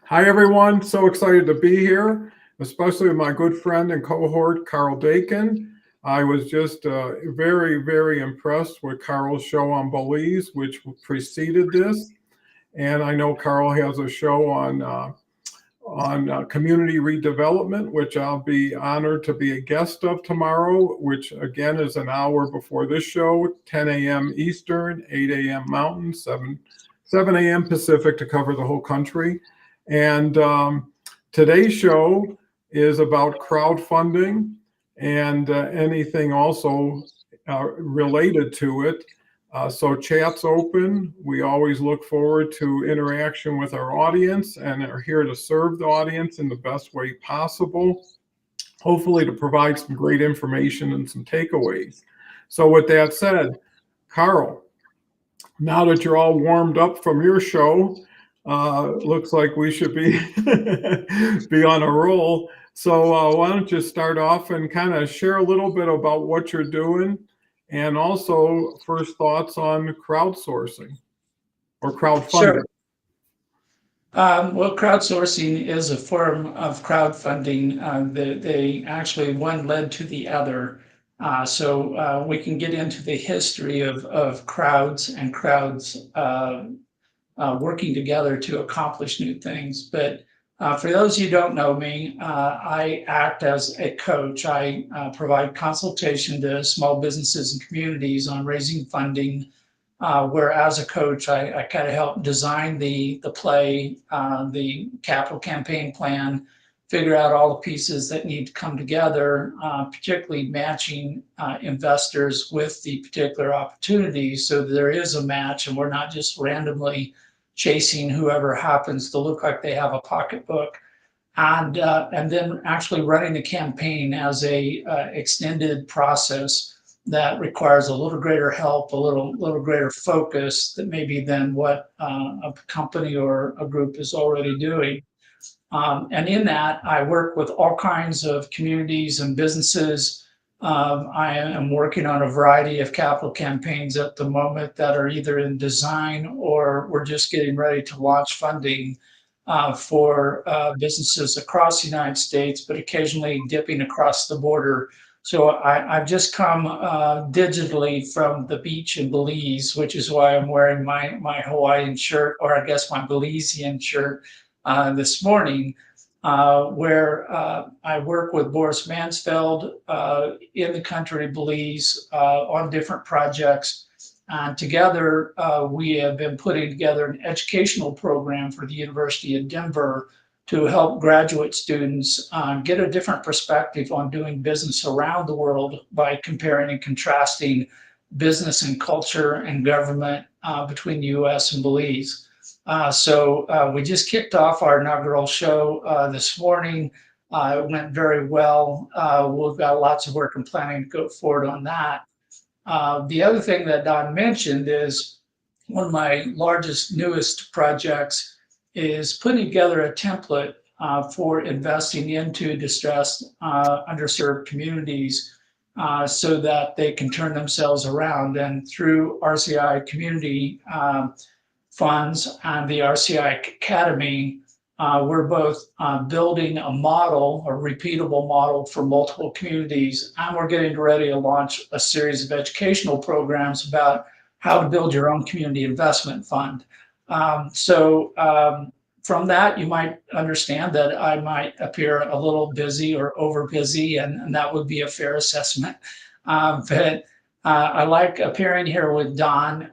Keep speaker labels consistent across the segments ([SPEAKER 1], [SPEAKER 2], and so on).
[SPEAKER 1] Hi, everyone. So excited to be here, especially with my good friend and cohort, Karl Dakin. I was just very, very impressed with Karl's show on Belize, which preceded this. And I know Karl has a show on community redevelopment, which I'll be honored to be a guest of tomorrow, which again is an hour before this show, 10 a.m. Eastern, 8 a.m. Mountain, 7 a.m. Pacific to cover the whole country. And today's show is about crowdfunding and anything also related to it. So chat's open. We always look forward to interaction with our audience and are here to serve the audience in the best way possible, hopefully to provide some great information and some takeaways. So with that said, Karl, now that you're all warmed up from your show, looks like we should be be on a roll. So why don't you start off and kind of share a little bit about what you're doing, and also first thoughts on crowdsourcing or crowdfunding.
[SPEAKER 2] Sure. Well, crowdsourcing is a form of crowdfunding. They actually one led to the other. So we can get into the history of crowds and crowds working together to accomplish new things. But for those who don't know me, I act as a coach. I provide consultation to small businesses and communities on raising funding, where as a coach, I kind of help design the play, the capital campaign plan, figure out all the pieces that need to come together, particularly matching investors with the particular opportunities so that there is a match and we're not just randomly chasing whoever happens to look like they have a pocketbook. And then actually running the campaign as a extended process that requires a little greater help, a little greater focus that maybe than what a company or a group is already doing. And in that, I work with all kinds of communities and businesses. I am working on a variety of capital campaigns at the moment that are either in design or we're just getting ready to launch funding for businesses across the United States, but occasionally dipping across the border. So I've just come digitally from the beach in Belize, which is why I'm wearing my Hawaiian shirt, or I guess my Belizean shirt this morning, where I work with Boris Mansfeld in the country of Belize on different projects. And together, we have been putting together an educational program for the University of Denver to help graduate students get a different perspective on doing business around the world by comparing and contrasting business and culture and government between the US and Belize. So we just kicked off our inaugural show this morning. It went very well. We've got lots of work and planning to go forward on that. The other thing that Don mentioned is one of my largest, newest projects is putting together a template for investing into distressed, underserved communities so that they can turn themselves around. And through RCI Community Funds and the RCI Academy, we're both building a model, a repeatable model for multiple communities, and we're getting ready to launch a series of educational programs about how to build your own community investment fund. So from that, you might understand that I might appear a little busy or over busy, and that would be a fair assessment. But I like appearing here with Don.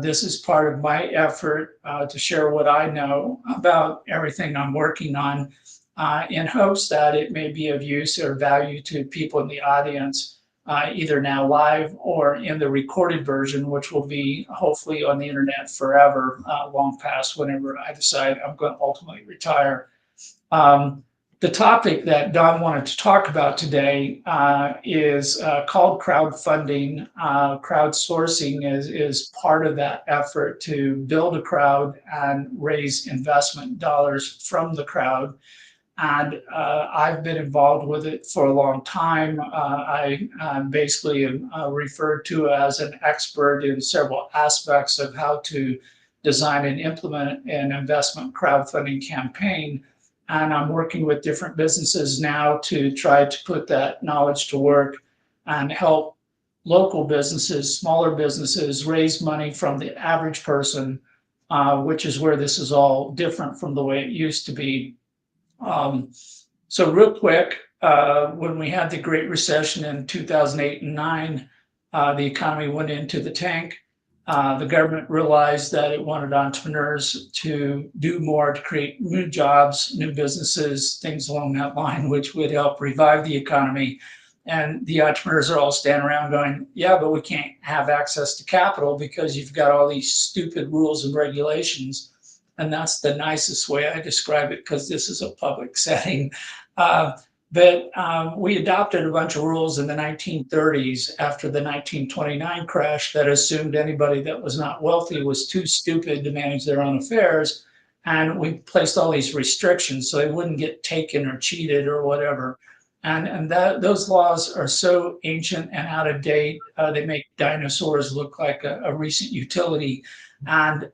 [SPEAKER 2] This is part of my effort to share what I know about everything I'm working on in hopes that it may be of use or value to people in the audience, either now live or in the recorded version, which will be hopefully on the internet forever, long past whenever I decide I'm going to ultimately retire. Um, the topic that Don wanted to talk about today is called crowdfunding. Crowdsourcing is part of that effort to build a crowd and raise investment dollars from the crowd. And I've been involved with it for a long time. I basically am referred to as an expert in several aspects of how to design and implement an investment crowdfunding campaign. And I'm working with different businesses now to try to put that knowledge to work and help local businesses, smaller businesses, raise money from the average person, which is where this is all different from the way it used to be. So real quick, when we had the Great Recession in 2008 and 9, the economy went into the tank. The government realized that it wanted entrepreneurs to do more to create new jobs, new businesses, things along that line, which would help revive the economy. And the entrepreneurs are all standing around going, yeah, but we can't have access to capital because you've got all these stupid rules and regulations. And that's the nicest way I describe it, because this is a public setting. We adopted a bunch of rules in the 1930s after the 1929 crash that assumed anybody that was not wealthy was too stupid to manage their own affairs. And we placed all these restrictions so they wouldn't get taken or cheated or whatever. And those laws are so ancient and out of date. They make dinosaurs look like a recent utility. And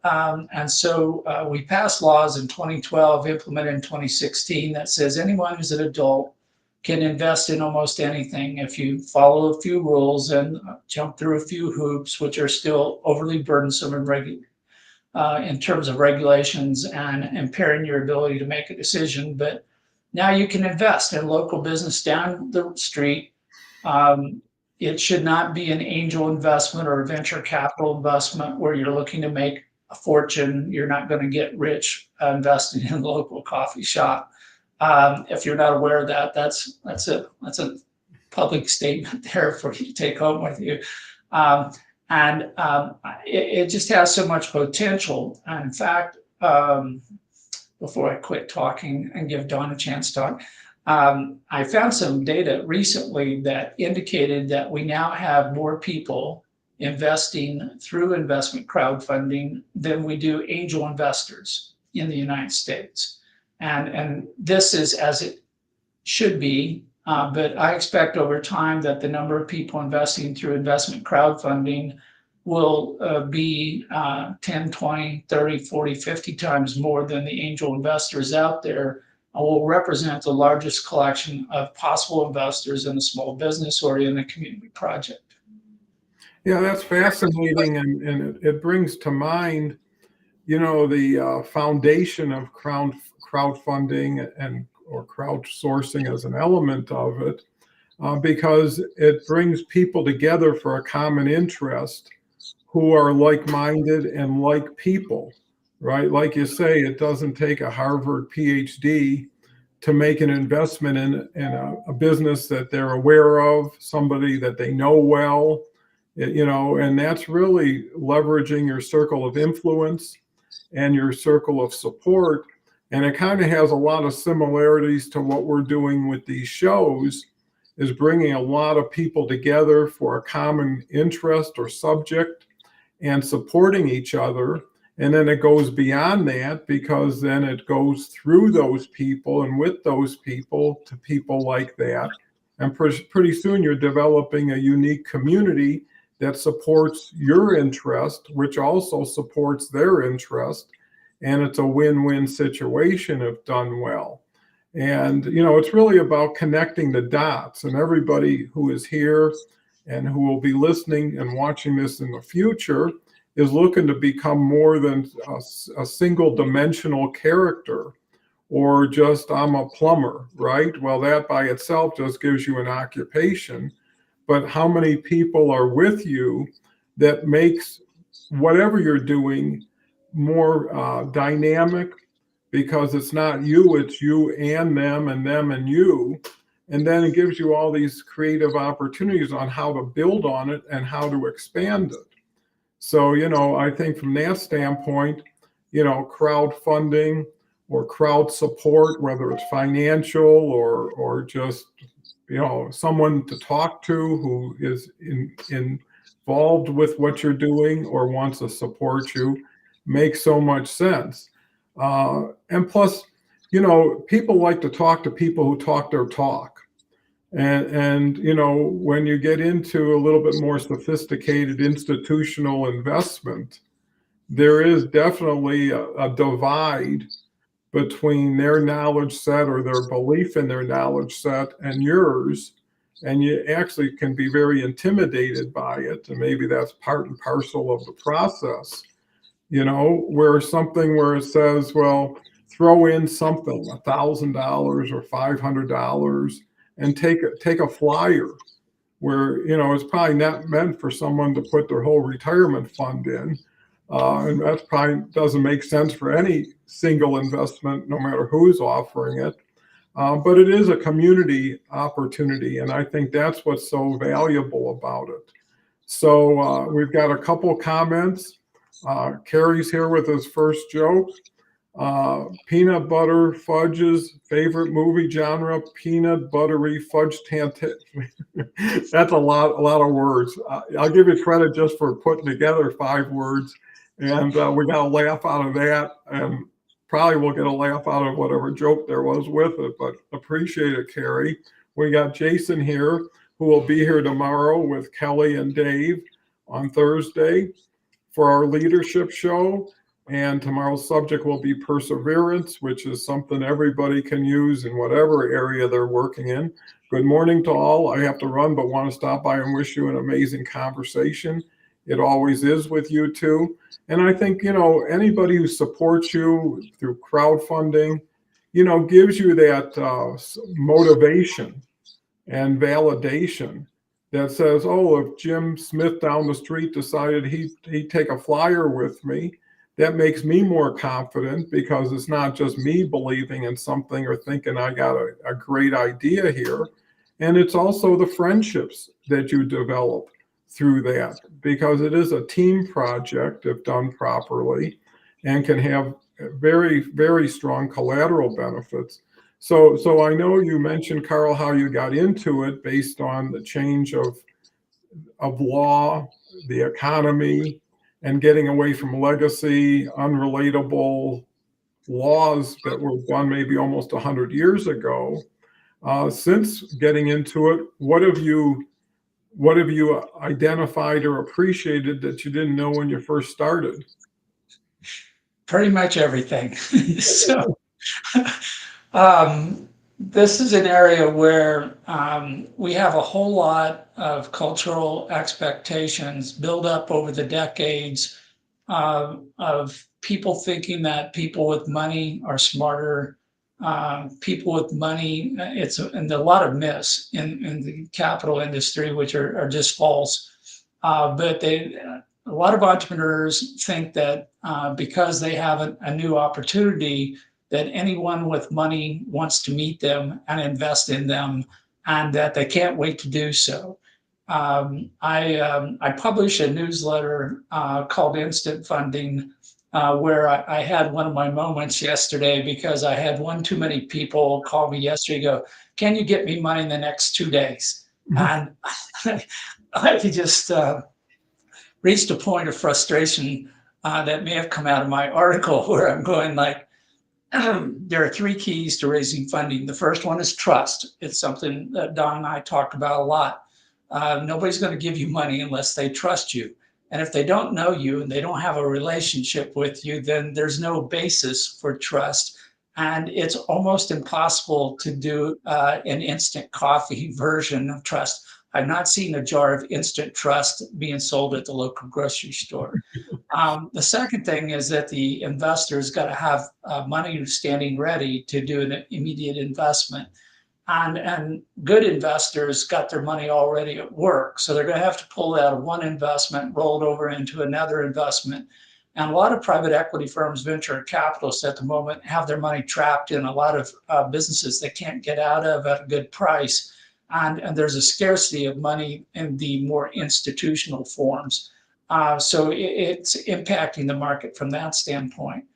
[SPEAKER 2] so we passed laws in 2012, implemented in 2016, that says anyone who's an adult can invest in almost anything if you follow a few rules and jump through a few hoops, which are still overly burdensome in terms of regulations and impairing your ability to make a decision. But now you can invest in local business down the street. It should not be an angel investment or a venture capital investment where you're looking to make a fortune. You're not going to get rich investing in a local coffee shop. If you're not aware of that, that's a public statement there for you to take home with you. It just has so much potential. And in fact, before I quit talking and give Dawn a chance to talk, I found some data recently that indicated that we now have more people investing through investment crowdfunding than we do angel investors in the United States. And this is as it should be, but I expect over time that the number of people investing through investment crowdfunding will be 10, 20, 30, 40, 50 times more than the angel investors out there, and will represent the largest collection of possible investors in a small business or in a community project.
[SPEAKER 1] Yeah, that's fascinating, and it brings to mind, the foundation of crowdfunding or crowdsourcing as an element of it, because it brings people together for a common interest who are like-minded and like people, right? Like you say, it doesn't take a Harvard PhD to make an investment in a business that they're aware of, somebody that they know well, and that's really leveraging your circle of influence and your circle of support. And it kind of has a lot of similarities to what we're doing with these shows, is bringing a lot of people together for a common interest or subject and supporting each other. And then it goes beyond that, because then it goes through those people and with those people to people like that. And pretty soon you're developing a unique community that supports your interest, which also supports their interest. And it's a win-win situation if done well. And, it's really about connecting the dots. And everybody who is here and who will be listening and watching this in the future is looking to become more than a single dimensional character, or just I'm a plumber, right? Well, that by itself just gives you an occupation. But how many people are with you that makes whatever you're doing more dynamic, because it's not you, it's you and them and you. And then it gives you all these creative opportunities on how to build on it and how to expand it. So, I think from that standpoint, crowdfunding or crowd support, whether it's financial or just, someone to talk to who is involved with what you're doing or wants to support you, makes so much sense. And plus, people like to talk to people who talk their talk. And when you get into a little bit more sophisticated institutional investment, there is definitely a divide between their knowledge set or their belief in their knowledge set and yours. And you actually can be very intimidated by it. And maybe that's part and parcel of the process, where something where it says, well, throw in something, $1,000 or $500 and take a flyer where, it's probably not meant for someone to put their whole retirement fund in. And that probably doesn't make sense for any single investment, no matter who's offering it. But it is a community opportunity, and I think that's what's so valuable about it. So we've got a couple comments. Carrie's here with his first joke. Peanut butter fudge's favorite movie genre: peanut buttery fudge That's a lot of words. I'll give you credit just for putting together 5 words, and we got a laugh out of that, and probably we'll get a laugh out of whatever joke there was with it. But appreciate it, Carrie. We got Jason here, who will be here tomorrow with Kelly and Dave on Thursday for our leadership show. And tomorrow's subject will be perseverance, which is something everybody can use in whatever area they're working in. Good morning to all. I have to run, but want to stop by and wish you an amazing conversation. It always is with you two. And I think, anybody who supports you through crowdfunding, gives you that motivation and validation that says, oh, if Jim Smith down the street decided he'd take a flyer with me, that makes me more confident, because it's not just me believing in something or thinking I got a great idea here. And it's also the friendships that you develop through that, because it is a team project if done properly, and can have very, very strong collateral benefits. So I know you mentioned, Karl, how you got into it based on the change of law, the economy, and getting away from legacy, unrelatable laws that were done maybe almost 100 years ago. Since getting into it, what have you identified or appreciated that you didn't know when you first started?
[SPEAKER 2] Pretty much everything. So this is an area where we have a whole lot of cultural expectations built up over the decades of people thinking that people with money are smarter. People with money, and a lot of myths in the capital industry, which are just false. But a lot of entrepreneurs think that because they have a new opportunity, that anyone with money wants to meet them and invest in them, and that they can't wait to do so. I publish a newsletter called Instant Funding, where I had one of my moments yesterday, because I had one too many people call me yesterday, go, can you get me money in the next 2 days? And I just reached a point of frustration that may have come out of my article, where I'm going like, there are 3 keys to raising funding. The first one is trust. It's something that Don and I talked about a lot. Nobody's going to give you money unless they trust you. And if they don't know you and they don't have a relationship with you, then there's no basis for trust. And it's almost impossible to do an instant coffee version of trust. I've not seen a jar of instant trust being sold at the local grocery store. The second thing is that the investor's got to have money standing ready to do an immediate investment. And good investors got their money already at work. So they're going to have to pull out of one investment, roll it over into another investment. And a lot of private equity firms, venture capitalists at the moment, have their money trapped in a lot of businesses they can't get out of at a good price. And there's a scarcity of money in the more institutional forms. So it's impacting the market from that standpoint.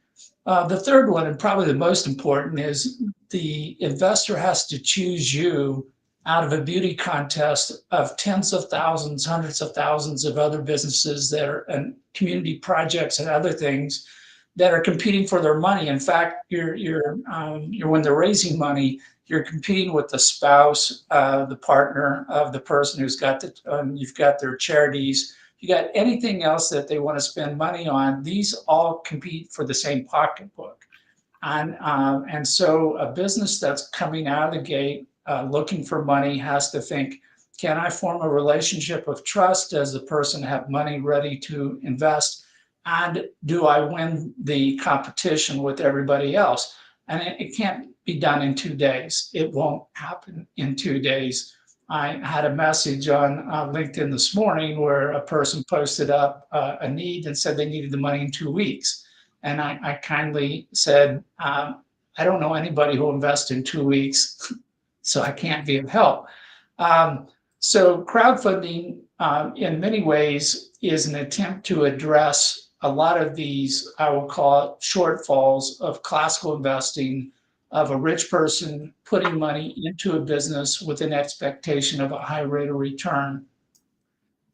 [SPEAKER 2] The third one, and probably the most important, is the investor has to choose you out of a beauty contest of tens of thousands, hundreds of thousands of other businesses that are, and community projects and other things that are competing for their money. In fact, you're when they're raising money, you're competing with the spouse, the partner of the person who's got you've got their charities, you got anything else that they want to spend money on, these all compete for the same pocketbook. And so a business that's coming out of the gate looking for money has to think, can I form a relationship of trust? Does the person have money ready to invest? And do I win the competition with everybody else? And it can't be done in 2 days. It won't happen in 2 days. I had a message on LinkedIn this morning where a person posted up a need and said they needed the money in 2 weeks. And I kindly said, I don't know anybody who invests in 2 weeks, so I can't be of help. So crowdfunding, in many ways, is an attempt to address a lot of these, I will call it, shortfalls of classical investing, of a rich person putting money into a business with an expectation of a high rate of return.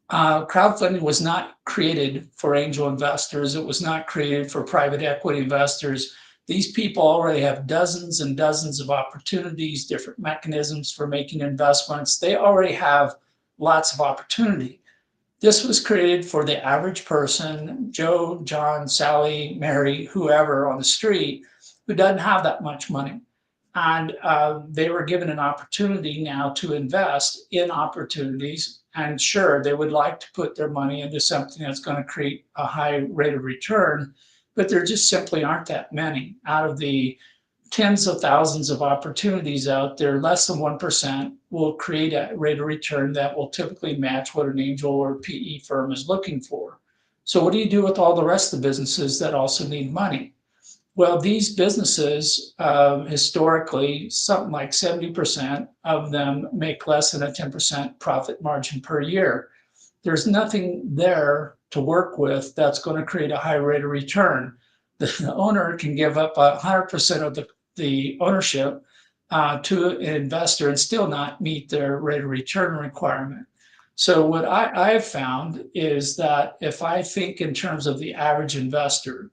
[SPEAKER 2] Crowdfunding was not created for angel investors. It was not created for private equity investors. These people already have dozens and dozens of opportunities, different mechanisms for making investments. They already have lots of opportunity. This was created for the average person, Joe, John, Sally, Mary, whoever on the street, who doesn't have that much money. And they were given an opportunity now to invest in opportunities. And sure, they would like to put their money into something that's going to create a high rate of return, but there just simply aren't that many. Out of the tens of thousands of opportunities out there, less than 1% will create a rate of return that will typically match what an angel or PE firm is looking for. So what do you do with all the rest of the businesses that also need money? Well, these businesses, historically, something like 70% of them make less than a 10% profit margin per year. There's nothing there to work with that's going to create a high rate of return. The owner can give up 100% of the ownership to an investor and still not meet their rate of return requirement. So what I've found is that if I think in terms of the average investor,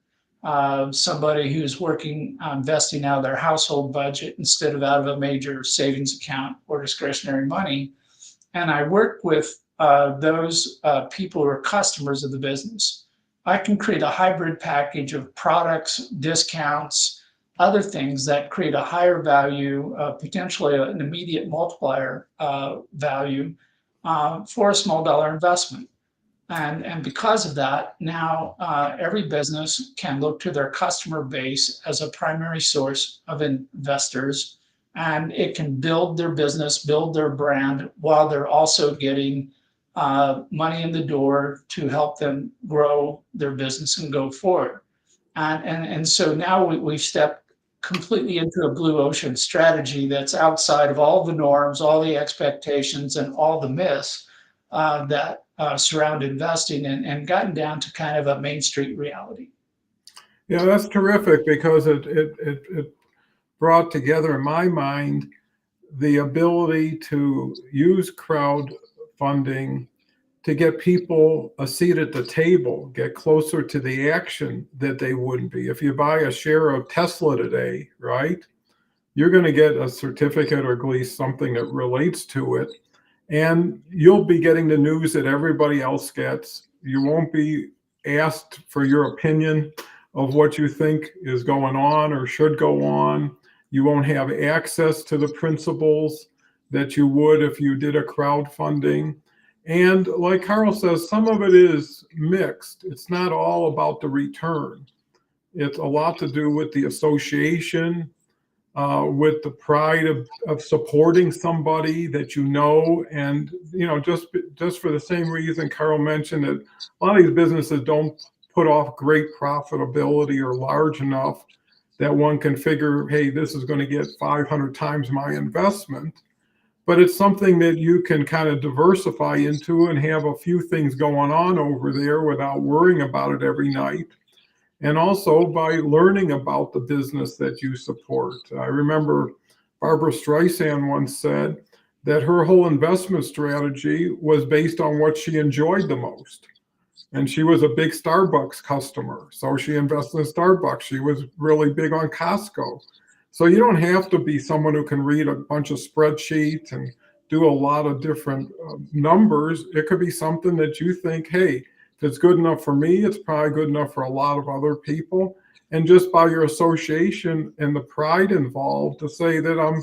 [SPEAKER 2] somebody who's working investing out of their household budget instead of out of a major savings account or discretionary money, and I work with those people who are customers of the business, I can create a hybrid package of products, discounts, other things that create a higher value, potentially an immediate multiplier value for a small dollar investment. And because of that, now every business can look to their customer base as a primary source of investors, and it can build their business, build their brand, while they're also getting money in the door to help them grow their business and go forward. And so now we've stepped completely into a blue ocean strategy that's outside of all the norms, all the expectations, and all the myths that surround investing, and gotten down to kind of a Main Street reality.
[SPEAKER 1] Yeah, that's terrific because it brought together in my mind the ability to use crowdfunding to get people a seat at the table, get closer to the action that they wouldn't be. If you buy a share of Tesla today, right, you're going to get a certificate or at least something that relates to it. And you'll be getting the news that everybody else gets. You won't be asked for your opinion of what you think is going on or should go on. You won't have access to the principles that you would if you did a crowdfunding. And like Karl says, some of it is mixed. It's not all about the return. It's a lot to do with the association, with the pride of supporting somebody that you know. And, just for the same reason Karl mentioned that a lot of these businesses don't put off great profitability or large enough that one can figure, hey, this is going to get 500 times my investment. But it's something that you can kind of diversify into and have a few things going on over there without worrying about it every night. And also by learning about the business that you support. I remember Barbara Streisand once said that her whole investment strategy was based on what she enjoyed the most. And she was a big Starbucks customer, so she invested in Starbucks. She was really big on Costco. So you don't have to be someone who can read a bunch of spreadsheets and do a lot of different numbers. It could be something that you think, hey, if it's good enough for me, it's probably good enough for a lot of other people. And just by your association and the pride involved, to say that I'm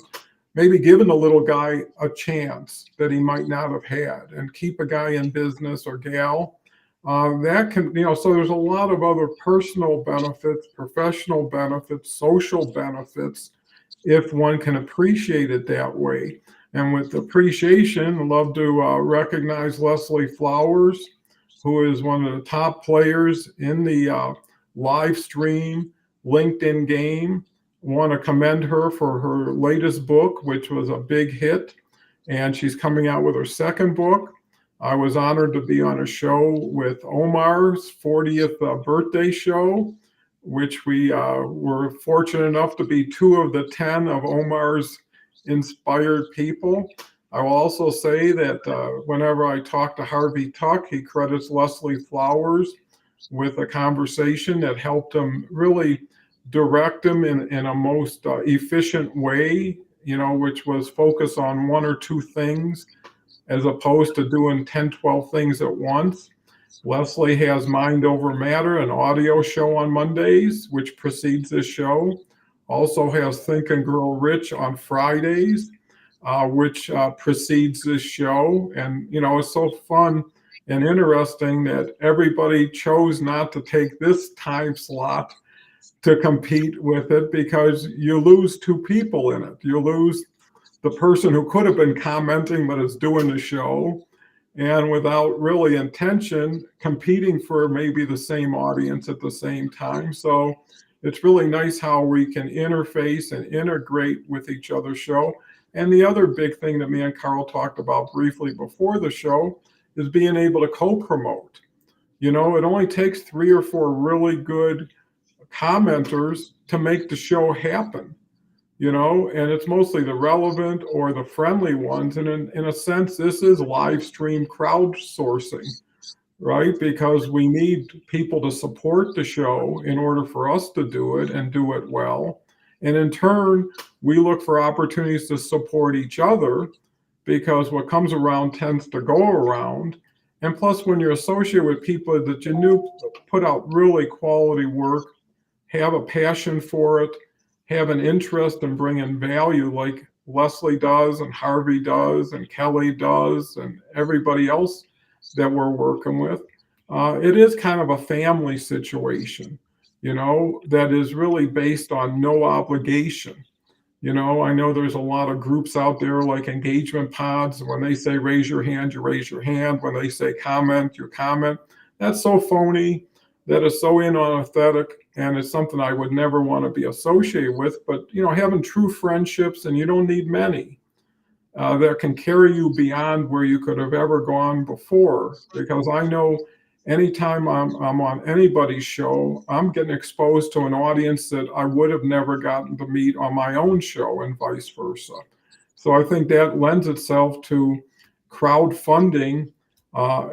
[SPEAKER 1] maybe giving the little guy a chance that he might not have had, and keep a guy in business or gal. That can, so there's a lot of other personal benefits, professional benefits, social benefits, if one can appreciate it that way. And with appreciation, I'd love to recognize Leslie Flowers, who is one of the top players in the live stream LinkedIn game. Want to commend her for her latest book, which was a big hit, and she's coming out with her second book. I was honored to be on a show with Omar's 40th birthday show, which we were fortunate enough to be 2 of the 10 of Omar's inspired people. I will also say that whenever I talk to Harvey Tuck, he credits Leslie Flowers with a conversation that helped him really direct him in a most efficient way, which was focus on 1 or 2 things as opposed to doing 10, 12 things at once. Leslie has Mind Over Matter, an audio show on Mondays, which precedes this show. Also has Think and Grow Rich on Fridays, which precedes this show. And, it's so fun and interesting that everybody chose not to take this time slot to compete with it, because you lose 2 people in it. You lose the person who could have been commenting but is doing the show, and without really intention, competing for maybe the same audience at the same time. So it's really nice how we can interface and integrate with each other's show. And the other big thing that me and Karl talked about briefly before the show is being able to co-promote. It only takes 3 or 4 really good commenters to make the show happen. And it's mostly the relevant or the friendly ones. And in a sense, this is live stream crowdsourcing, right? Because we need people to support the show in order for us to do it and do it well. And in turn, we look for opportunities to support each other, because what comes around tends to go around. And plus, when you're associated with people that you knew put out really quality work, have a passion for it, have an interest in bringing value like Leslie does and Harvey does and Kelly does and everybody else that we're working with, it is kind of a family situation, that is really based on no obligation. I know there's a lot of groups out there like engagement pods. When they say raise your hand, you raise your hand. When they say comment, you comment. That's so phony. That is so inauthentic, and it's something I would never want to be associated with. But, having true friendships, and you don't need many, that can carry you beyond where you could have ever gone before. Because I know anytime I'm on anybody's show, I'm getting exposed to an audience that I would have never gotten to meet on my own show, and vice versa. So I think that lends itself to crowdfunding.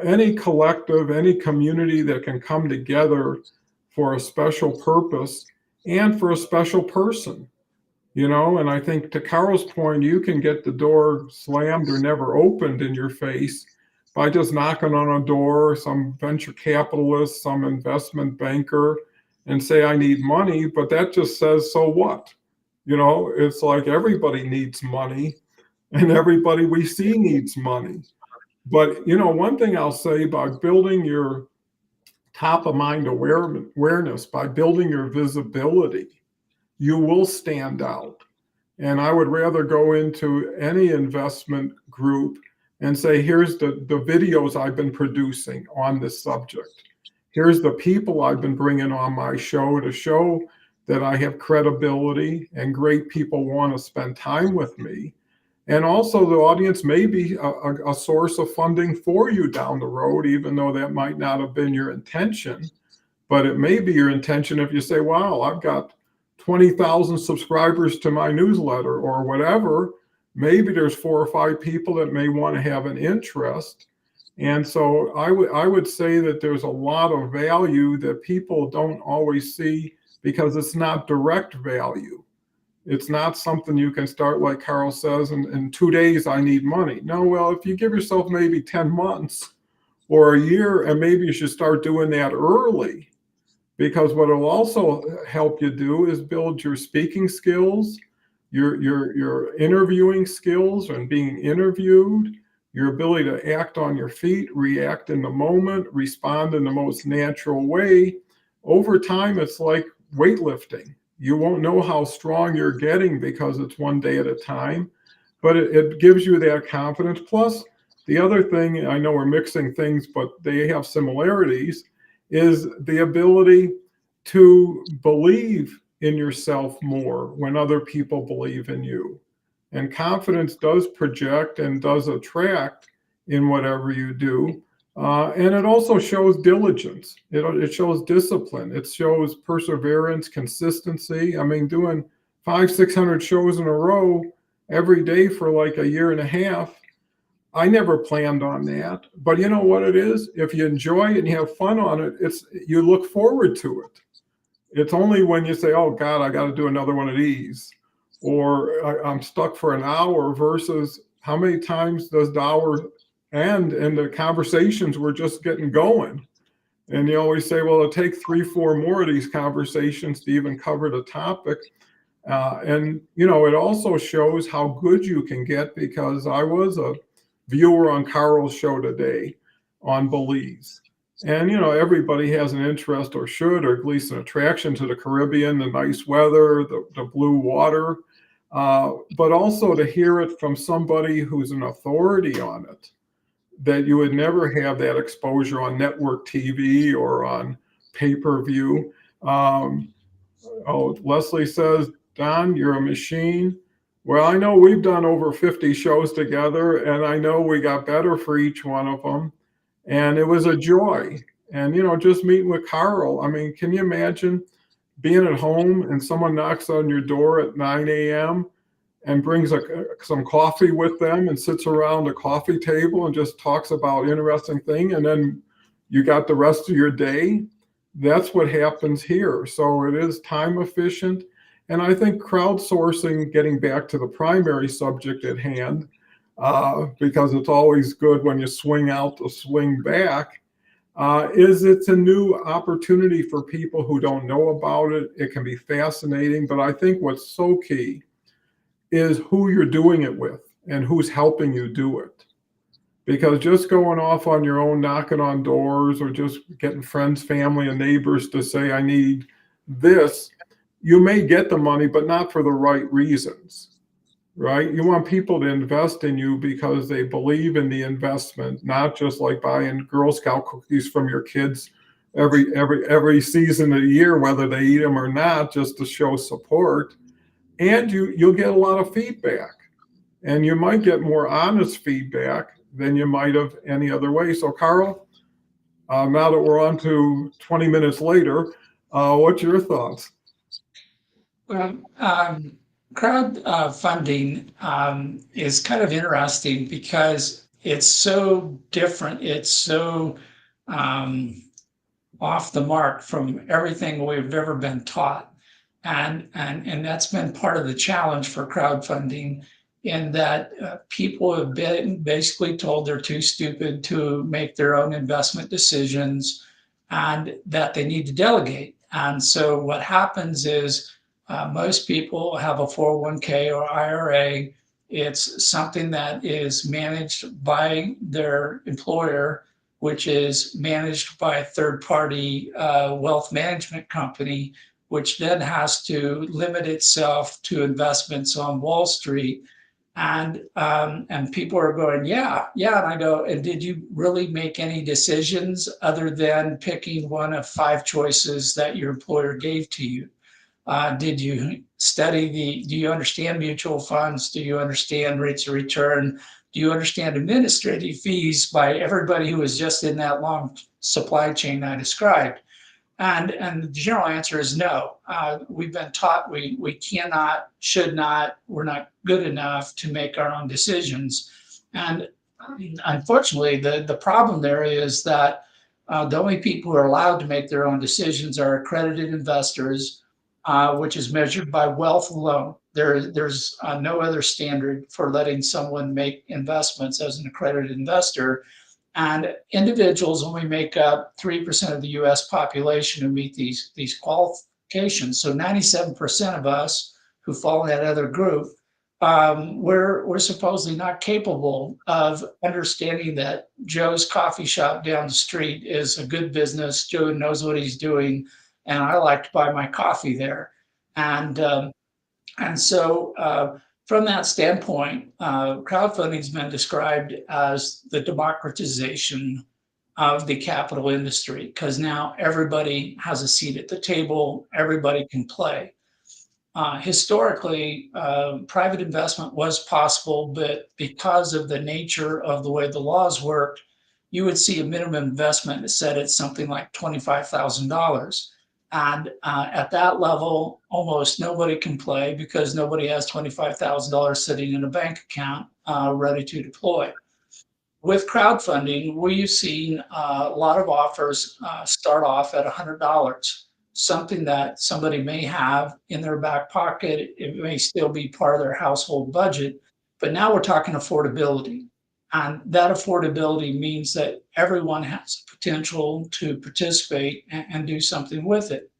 [SPEAKER 1] Any collective, any community that can come together for a special purpose and for a special person, and I think to Karl's point, you can get the door slammed or never opened in your face by just knocking on a door, some venture capitalist, some investment banker, and say, I need money. But that just says, so what? It's like everybody needs money, and everybody we see needs money. But, one thing I'll say, by building your top of mind awareness, by building your visibility, you will stand out. And I would rather go into any investment group and say, here's the videos I've been producing on this subject. Here's the people I've been bringing on my show to show that I have credibility and great people want to spend time with me. And also, the audience may be a source of funding for you down the road, even though that might not have been your intention. But it may be your intention if you say, wow, I've got 20,000 subscribers to my newsletter or whatever. Maybe there's 4 or 5 people that may want to have an interest. And so I would say that there's a lot of value that people don't always see, because it's not direct value. It's not something you can start, like Karl says, in 2 days, I need money. No, well, if you give yourself maybe 10 months or a year, and maybe you should start doing that early, because what it'll also help you do is build your speaking skills, your interviewing skills and being interviewed, your ability to act on your feet, react in the moment, respond in the most natural way. Over time, it's like weightlifting. You won't know how strong you're getting because it's one day at a time, but it gives you that confidence. Plus, the other thing, I know we're mixing things, but they have similarities, is the ability to believe in yourself more when other people believe in you. And confidence does project and does attract in whatever you do. And it also shows diligence. It shows discipline. It shows perseverance, consistency. I mean, doing 500, 600 shows in a row every day for like a year and a half. I never planned on that, but you know what it is? If you enjoy it and you have fun on it, you look forward to it. It's only when you say, "Oh God, I got to do another one of these," or I'm stuck for an hour, versus how many times does the hour end and the conversations were just getting going. And you always say, well, it'll take 3, 4 more of these conversations to even cover the topic. And, you know, it also shows how good you can get, because I was a viewer on Karl's show today on Belize. And, you know, everybody has an interest, or should, or at least an attraction to the Caribbean, the nice weather, the blue water, but also to hear it from somebody who's an authority on it, that you would never have that exposure on network TV or on pay-per-view. Oh, Leslie says, Don, you're a machine. Well, I know we've done over 50 shows together, and I know we got better for each one of them. And it was a joy. And, you know, just meeting with Karl, I mean, can you imagine being at home and someone knocks on your door at 9 a.m. and brings some coffee with them and sits around a coffee table and just talks about interesting thing, and then you got the rest of your day? That's what happens here. So it is time efficient. And I think crowdsourcing, getting back to the primary subject at hand, because it's always good when you swing out to swing back, is it's a new opportunity for people who don't know about it. It can be fascinating, but I think what's so key is who you're doing it with and who's helping you do it. Because just going off on your own, knocking on doors, or just getting friends, family, and neighbors to say, I need this, you may get the money, but not for the right reasons, right? You want people to invest in you because they believe in the investment, not just like buying Girl Scout cookies from your kids every season of the year, whether they eat them or not, just to show support. And you'll get a lot of feedback, and you might get more honest feedback than you might have any other way. So Karl, now that we're on to 20 minutes later, what's your thoughts?
[SPEAKER 2] Well, crowd funding is kind of interesting because it's so different. It's so um, off the mark from everything we've ever been taught. And that's been part of the challenge for crowdfunding, in that people have been basically told they're too stupid to make their own investment decisions, and that they need to delegate. And so what happens is, most people have a 401k or IRA. It's something that is managed by their employer, which is managed by a third party wealth management company, which then has to limit itself to investments on Wall Street. And people are going, yeah, yeah. And I go, and did you really make any decisions other than picking one of 5 choices that your employer gave to you? Did you study do you understand mutual funds? Do you understand rates of return? Do you understand administrative fees by everybody who is just in that long supply chain I described? And the general answer is no. We've been taught we cannot, should not, we're not good enough to make our own decisions. And unfortunately, the problem there is that the only people who are allowed to make their own decisions are accredited investors, which is measured by wealth alone. There's no other standard for letting someone make investments as an accredited investor. And individuals only make up 3% of the US population who meet these qualifications. So 97% of us who fall in that other group, we're supposedly not capable of understanding that Joe's coffee shop down the street is a good business. Joe knows what he's doing, and I like to buy my coffee there. And from that standpoint, crowdfunding has been described as the democratization of the capital industry because now everybody has a seat at the table, everybody can play. Historically, private investment was possible, but because of the nature of the way the laws worked, you would see a minimum investment set at something like $25,000. And at that level, almost nobody can play because nobody has $25,000 sitting in a bank account ready to deploy. With crowdfunding, we've seen a lot of offers start off at $100, something that somebody may have in their back pocket. It may still be part of their household budget, but now we're talking affordability. And that affordability means that everyone has the potential to participate and do something with it.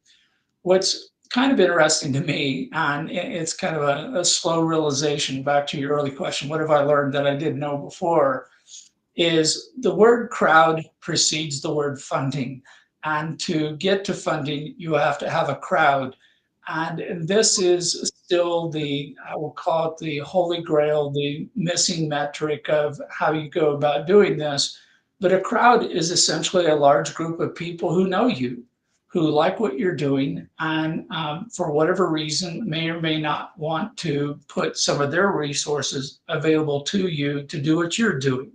[SPEAKER 2] What's kind of interesting to me, and it's kind of a slow realization back to your early question, what have I learned that I didn't know before? Is the word crowd precedes the word funding. And to get to funding, you have to have a crowd. And this is still I will call it the holy grail, the missing metric of how you go about doing this. But a crowd is essentially a large group of people who know you, who like what you're doing, and for whatever reason, may or may not want to put some of their resources available to you to do what you're doing.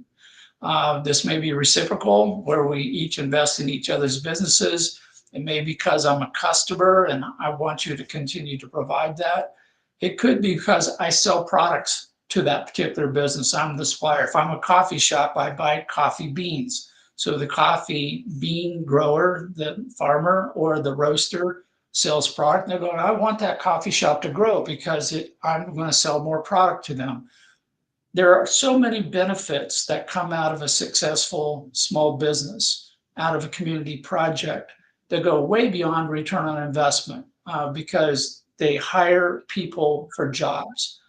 [SPEAKER 2] This may be reciprocal, where we each invest in each other's businesses. It may be because I'm a customer and I want you to continue to provide that. It could be because I sell products to that particular business. I'm the supplier. If I'm a coffee shop, I buy coffee beans. So the coffee bean grower, the farmer or the roaster sells product. And they're going, I want that coffee shop to grow because I'm going to sell more product to them. There are so many benefits that come out of a successful small business, out of a community project that go way beyond return on investment because they hire people for jobs.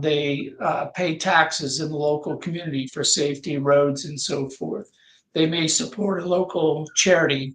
[SPEAKER 2] They pay taxes in the local community for safety, roads, and so forth. They may support a local charity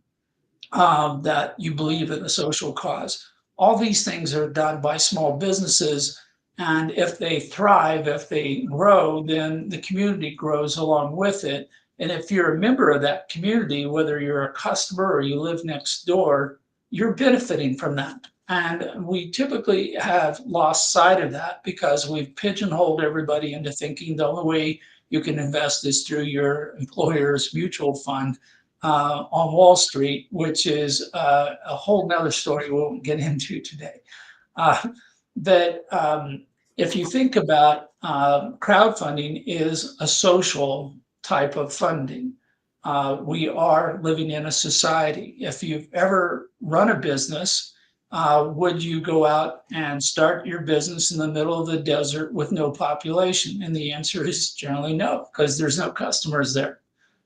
[SPEAKER 2] that you believe in a social cause. All these things are done by small businesses. And if they thrive, if they grow, then the community grows along with it. And if you're a member of that community, whether you're a customer or you live next door, you're benefiting from that. And we typically have lost sight of that because we've pigeonholed everybody into thinking the only way you can invest is through your employer's mutual fund on Wall Street, which is a whole nother story we won't get into today. That if you think about crowdfunding is a social type of funding. We are living in a society. If you've ever run a business, would you go out and start your business in the middle of the desert with no population? And the answer is generally no, because there's no customers there.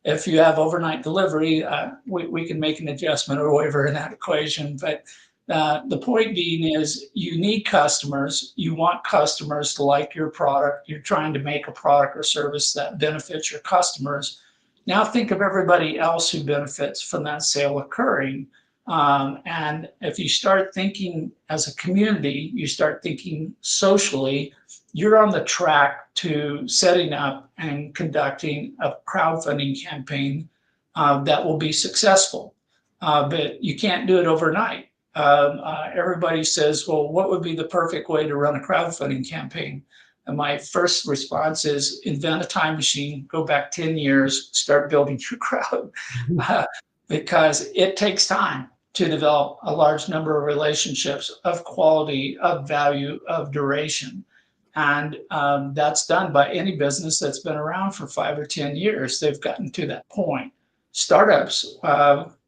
[SPEAKER 2] If you have overnight delivery, we can make an adjustment or waiver in that equation. But the point being is you need customers. You want customers to like your product. You're trying to make a product or service that benefits your customers. Now think of everybody else who benefits from that sale occurring. And if you start thinking as a community, you start thinking socially, you're on the track to setting up and conducting a crowdfunding campaign that will be successful. But you can't do it overnight. Everybody says, well, what would be the perfect way to run a crowdfunding campaign? And my first response is invent a time machine, go back 10 years, start building your crowd, because it takes time to develop a large number of relationships of quality, of value, of duration. And that's done by any business that's been around for 5 or 10 years. They've gotten to that point. Startups,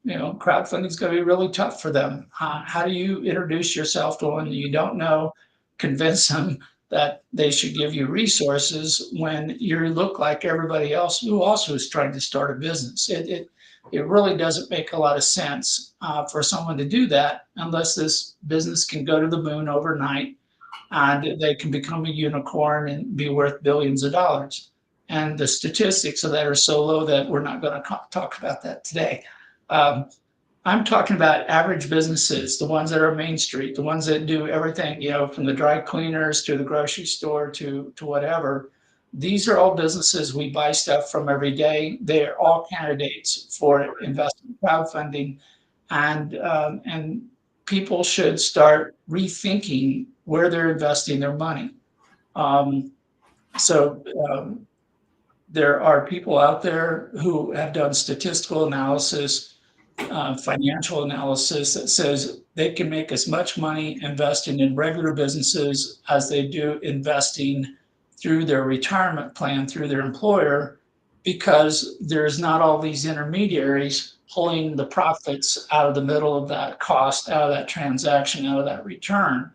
[SPEAKER 2] crowdfunding is going to be really tough for them. How do you introduce yourself to one you don't know, convince them that they should give you resources when you look like everybody else who also is trying to start a business? It really doesn't make a lot of sense for someone to do that unless this business can go to the moon overnight and they can become a unicorn and be worth billions of dollars. And the statistics of that are so low that we're not going to talk about that today. Um, I'm talking about average businesses, the ones that are Main Street, the ones that do everything, from the dry cleaners to the grocery store to whatever. These are all businesses we buy stuff from every day. They're all candidates for investment crowdfunding, and people should start rethinking where they're investing their money. Um, so there are people out there who have done statistical analysis, financial analysis that says they can make as much money investing in regular businesses as they do investing through their retirement plan through their employer, because there's not all these intermediaries pulling the profits out of the middle of that cost, out of that transaction, out of that return.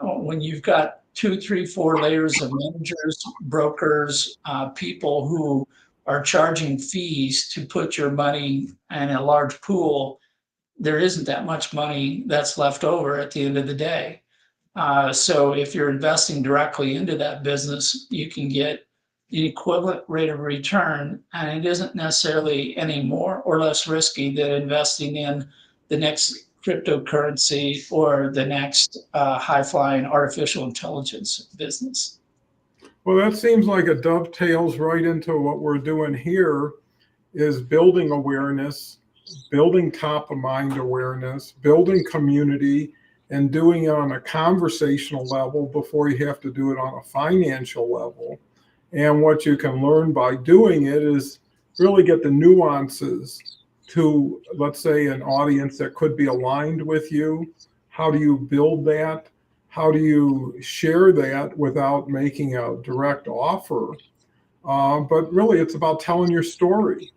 [SPEAKER 2] When you've got 2, 3, 4 layers of managers, brokers, people who are charging fees to put your money in a large pool, there isn't that much money that's left over at the end of the day. So if you're investing directly into that business, you can get the equivalent rate of return, and it isn't necessarily any more or less risky than investing in the next cryptocurrency or the next high-flying artificial intelligence business.
[SPEAKER 1] Well, that seems like it dovetails right into what we're doing here, is building awareness, building top of mind awareness, building community, and doing it on a conversational level before you have to do it on a financial level. And what you can learn by doing it is really get the nuances to, let's say, an audience that could be aligned with you. How do you build that? How do you share that without making a direct offer? But really, it's about telling your story.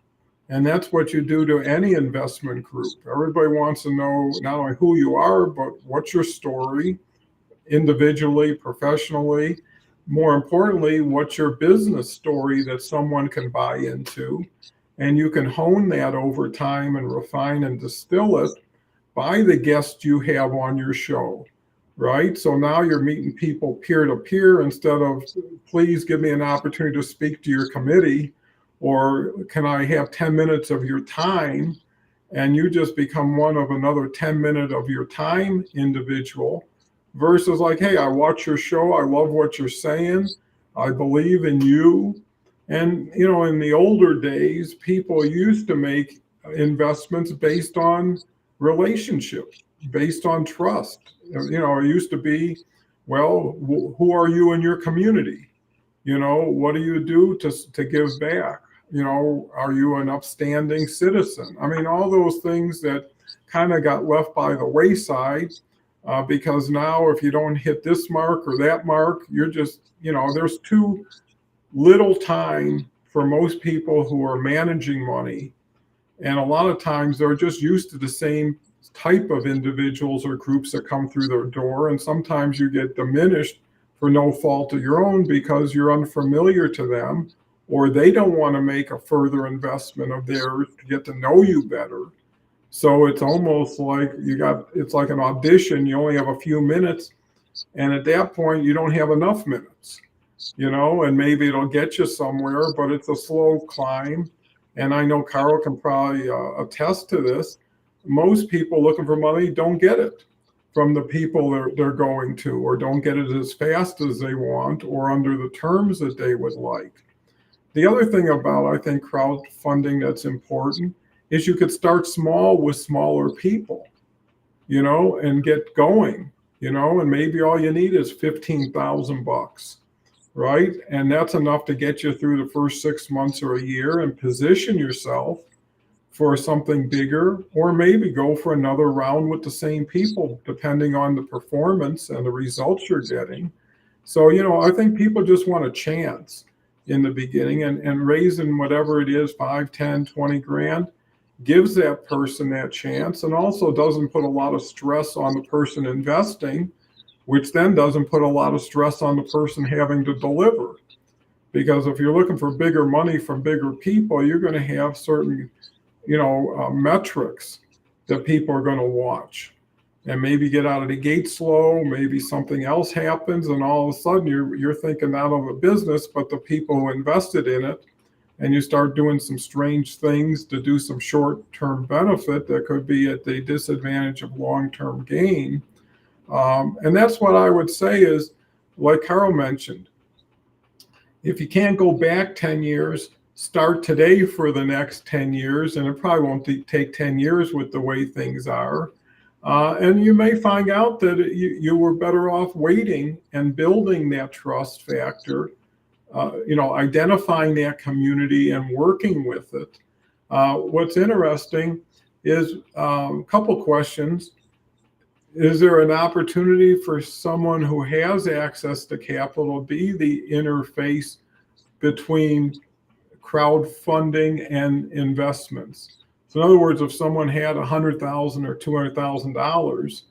[SPEAKER 1] And that's what you do to any investment group. Everybody wants to know not only who you are, but what's your story, individually, professionally. More importantly, what's your business story that someone can buy into? And you can hone that over time and refine and distill it by the guests you have on your show, right? So now you're meeting people peer to peer instead of, please give me an opportunity to speak to your committee, or can I have 10 minutes of your time? And you just become one of another 10 minute of your time individual, versus like, hey, I watch your show. I love what you're saying. I believe in you. And, in the older days, people used to make investments based on relationship, based on trust. It used to be, well, who are you in your community? What do you do to give back? Are you an upstanding citizen? I mean, all those things that kind of got left by the wayside, because now if you don't hit this mark or that mark, you're just, there's too little time for most people who are managing money. And a lot of times they're just used to the same type of individuals or groups that come through their door. And sometimes you get diminished for no fault of your own because you're unfamiliar to them, or they don't want to make a further investment of theirs to get to know you better. So it's almost like it's like an audition. You only have a few minutes. And at that point, you don't have enough minutes, and maybe it'll get you somewhere, but it's a slow climb. And I know Karl can probably attest to this. Most people looking for money don't get it from the people they're going to, or don't get it as fast as they want, or under the terms that they would like. The other thing about, I think, crowdfunding that's important is you could start small with smaller people, and get going, and maybe all you need is $15,000, right? And that's enough to get you through the first 6 months or a year and position yourself for something bigger, or maybe go for another round with the same people, depending on the performance and the results you're getting. So, I think people just want a chance in the beginning, and raising whatever it is, 5, 10, 20 grand, gives that person that chance, and also doesn't put a lot of stress on the person investing, which then doesn't put a lot of stress on the person having to deliver. Because if you're looking for bigger money from bigger people, you're going to have certain, metrics that people are going to watch, and maybe get out of the gate slow. Maybe something else happens, and all of a sudden you're thinking not of a business, but the people who invested in it, and you start doing some strange things to do some short-term benefit that could be at the disadvantage of long-term gain. And that's what I would say is, like Karl mentioned, if you can't go back 10 years, start today for the next 10 years, and it probably won't take 10 years with the way things are. And you may find out that you were better off waiting and building that trust factor, identifying that community and working with it. What's interesting is a couple questions. Is there an opportunity for someone who has access to capital to be the interface between crowdfunding and investments? So in other words, if someone had $100,000 or $200,000,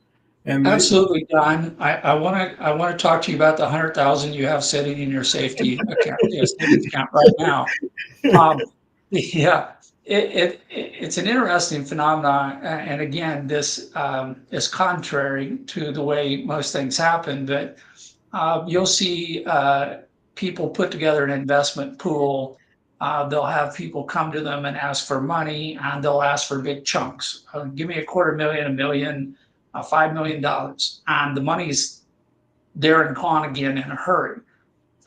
[SPEAKER 1] and
[SPEAKER 2] Absolutely, Don. I want to talk to you about the 100,000 you have sitting in your safety account, your savings account right now. Yeah, it's an interesting phenomenon, and again, this is contrary to the way most things happen. But you'll see people put together an investment pool. They'll have people come to them and ask for money, and they'll ask for big chunks. Give me $250,000, $1 million, $5 million, and the money's there and gone again in a hurry.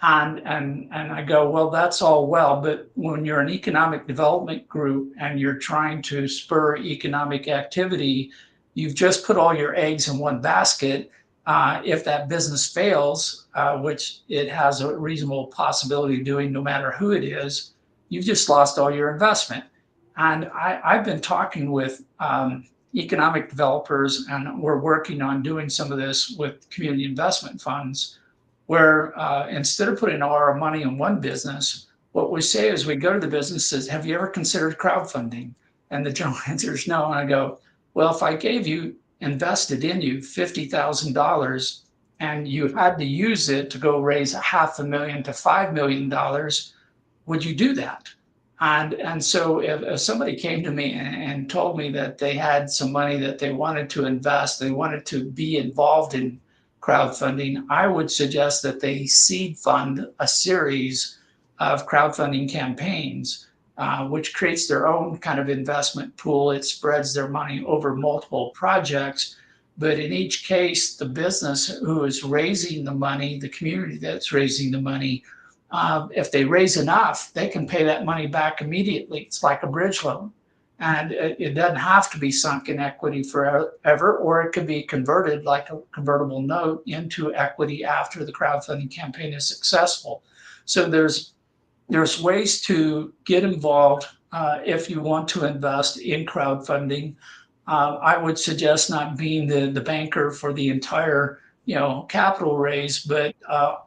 [SPEAKER 2] And I go, well, that's all well, but when you're an economic development group and you're trying to spur economic activity, you've just put all your eggs in one basket. If that business fails, which it has a reasonable possibility of doing no matter who it is, you've just lost all your investment. And I've been talking with economic developers, and we're working on doing some of this with community investment funds, where instead of putting all our money in one business, what we say is we go to the business and says, have you ever considered crowdfunding? And the general answer is no. And I go, well, if I invested in you $50,000 and you had to use it to go raise $500,000 to $5 million, would you do that? And so if somebody came to me and told me that they had some money that they wanted to invest, they wanted to be involved in crowdfunding, I would suggest that they seed fund a series of crowdfunding campaigns, which creates their own kind of investment pool. It spreads their money over multiple projects. But in each case, the business who is raising the money, the community that's raising the money, if they raise enough, they can pay that money back immediately. It's like a bridge loan. And it doesn't have to be sunk in equity forever, or it could be converted like a convertible note into equity after the crowdfunding campaign is successful. So there's ways to get involved if you want to invest in crowdfunding. I would suggest not being the banker for the entire capital raise, but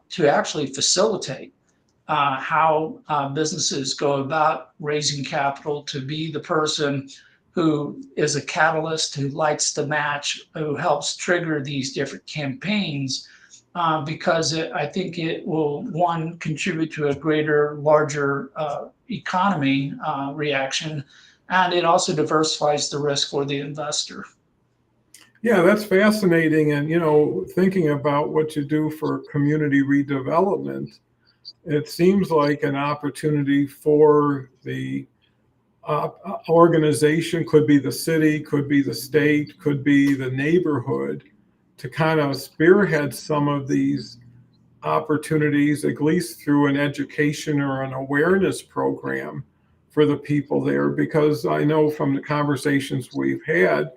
[SPEAKER 2] to actually facilitate how businesses go about raising capital, to be the person who is a catalyst, who lights the match, who helps trigger these different campaigns, because I think it will, one, contribute to a greater, larger economy reaction, and it also diversifies the risk for the investor.
[SPEAKER 1] Yeah, that's fascinating. And, thinking about what you do for community redevelopment, it seems like an opportunity for the organization, could be the city, could be the state, could be the neighborhood, to kind of spearhead some of these opportunities, at least through an education or an awareness program for the people there. Because I know from the conversations we've had,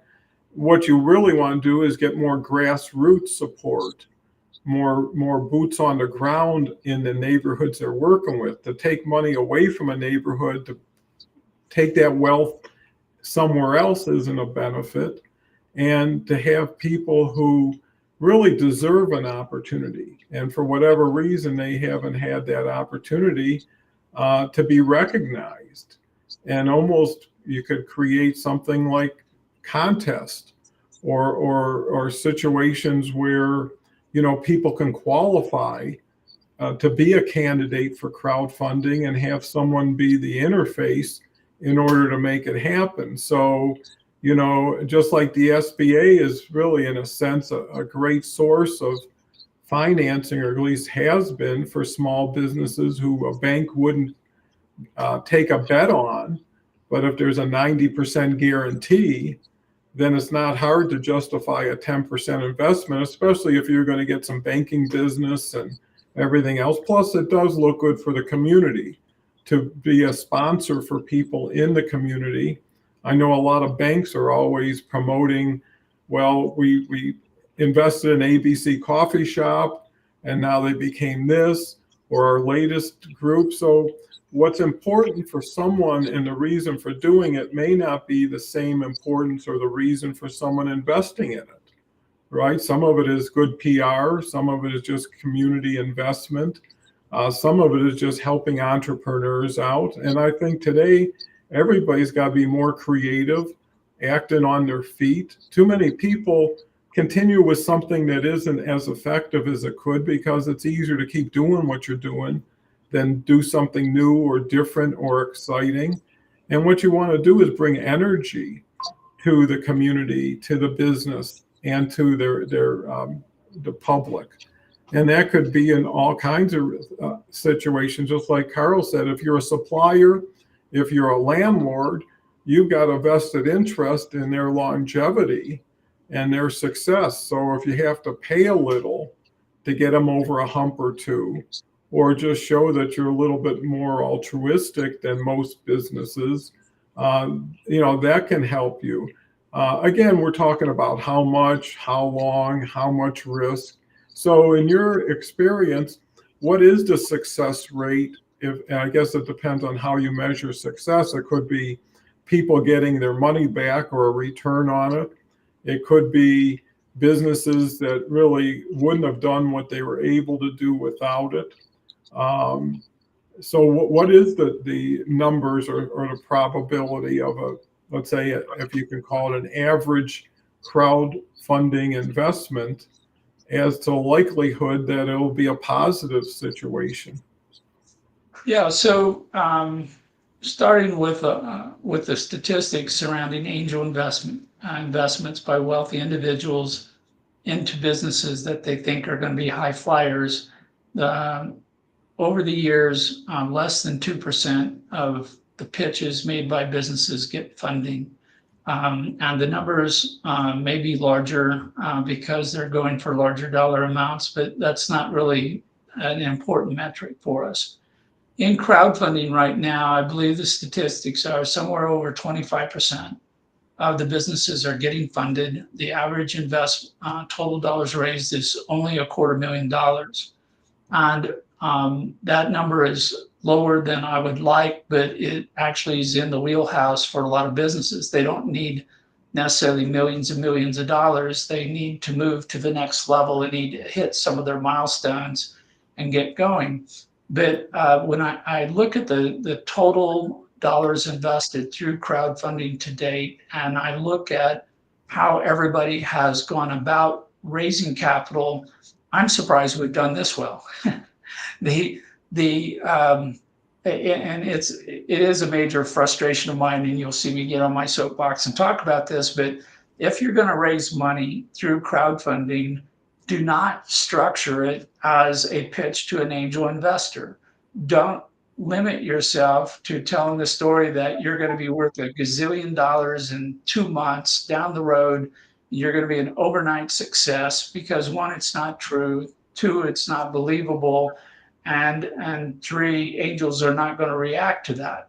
[SPEAKER 1] what you really want to do is get more grassroots support, more boots on the ground in the neighborhoods they're working with, to take money away from a neighborhood, to take that wealth somewhere else isn't a benefit, and to have people who really deserve an opportunity, and for whatever reason they haven't had that opportunity, to be recognized, and almost you could create something like contest or situations where, people can qualify to be a candidate for crowdfunding and have someone be the interface in order to make it happen. So, just like the SBA is really, in a sense, a great source of financing, or at least has been, for small businesses who a bank wouldn't take a bet on. But if there's a 90% guarantee, then it's not hard to justify a 10% investment, especially if you're going to get some banking business and everything else. Plus, it does look good for the community to be a sponsor for people in the community. I know a lot of banks are always promoting, well, we invested in ABC Coffee Shop and now they became this, or our latest group. So what's important for someone and the reason for doing it may not be the same importance or the reason for someone investing in it, right? Some of it is good PR, some of it is just community investment, some of it is just helping entrepreneurs out. And I think today everybody's got to be more creative, acting on their feet. Too many people continue with something that isn't as effective as it could because it's easier to keep doing what you're doing than do something new or different or exciting. And what you want to do is bring energy to the community, to the business, and to the public. And that could be in all kinds of situations. Just like Karl said, if you're a supplier, if you're a landlord, you've got a vested interest in their longevity and their success. So if you have to pay a little to get them over a hump or two, or just show that you're a little bit more altruistic than most businesses, that can help you. Again, we're talking about how much, how long, how much risk. So in your experience, what is the success rate? And I guess it depends on how you measure success. It could be people getting their money back or a return on it. It could be businesses that really wouldn't have done what they were able to do without it. So what is the numbers or the probability of a, let's say, if you can call it an average crowdfunding investment, as to likelihood that it'll be a positive situation?
[SPEAKER 2] Yeah, so starting with the statistics surrounding angel investments by wealthy individuals into businesses that they think are going to be high flyers, over the years, less than 2% of the pitches made by businesses get funding. And the numbers may be larger because they're going for larger dollar amounts, but that's not really an important metric for us. In crowdfunding right now, I believe the statistics are somewhere over 25% of the businesses are getting funded. The average total dollars raised is only $250,000. And that number is lower than I would like, but it actually is in the wheelhouse for a lot of businesses. They don't need necessarily millions and millions of dollars. They need to move to the next level. They need to hit some of their milestones and get going. But when I look at the total dollars invested through crowdfunding to date, and I look at how everybody has gone about raising capital, I'm surprised we've done this well. And it is a major frustration of mine, and you'll see me get on my soapbox and talk about this, but if you're going to raise money through crowdfunding, do not structure it as a pitch to an angel investor. Don't limit yourself to telling the story that you're going to be worth $1 gazillion in 2 months down the road. You're going to be an overnight success, because 1, it's not true. 2, it's not believable. And 3, angels are not going to react to that.